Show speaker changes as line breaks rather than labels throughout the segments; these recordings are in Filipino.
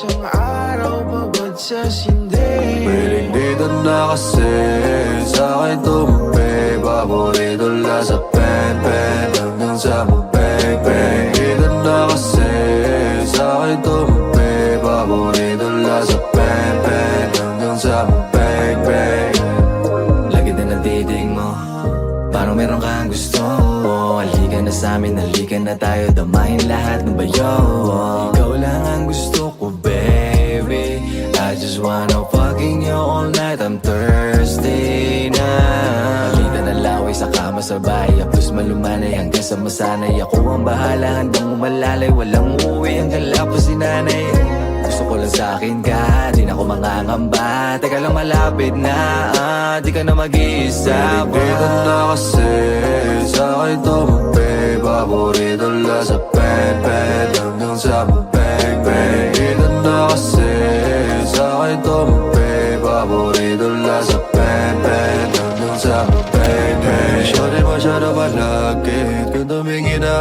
Isang araw babad sa sindi.
Piling dito na kasi sa'kin tumpi. Paborito lang sa pen-pen hanggang sa mabeng-beng. Dito na kasi sa'kin tumpi. Paborito lang sa pen-pen hanggang sa mabeng-beng.
Lagi din ang titig mo, parang meron kang gusto. Halika na sa'min, halika na tayo, damahin lahat ng bayo. Ikaw lang ang gusto ko, baby. I just wanna fucking you all night, I'm thirsty na. Halika na laway sa kama sa bahay, plus malumanay hanggang sa masanay. Ako ang bahala, handang umalalay, walang uuwi hanggang lapos si nanay. Gusto ko lang sa'kin ka, di na ako mangangamba. Teka lang malapit na, di ka na mag-iisa pa.
Dito na kasi sa'kin tumpi. Paborito lang sa pen-pen hanggang sa mabeng-beng. Dito na kasi sa'kin tumpi. Paborito lang sa pen-pen hanggang sa mabeng-beng. Shorty masyado malagkit kung tumingin na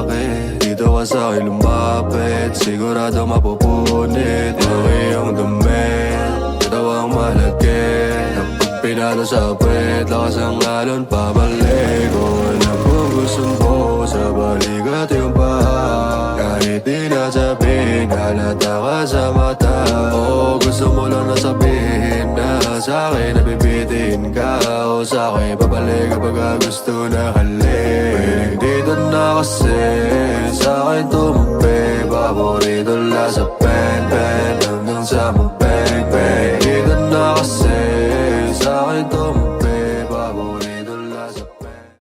akin. Dito ka sa'kin lumapit, sigurado mapupunit ang iyong damit. Katawang malagkit, kapag pinalo sa puwet, lakas ang alon pabalik. Kung alam ko gustong mo sa balikat yung paa. Kahit di nasabihin, halata ka sa mata. O gusto mo lang nasabihin na sa'kin nabibitin ka. O sa'kin babalik kapag gusto na halik. Dito na kasi sa'kin tumpi. Paborito lang sa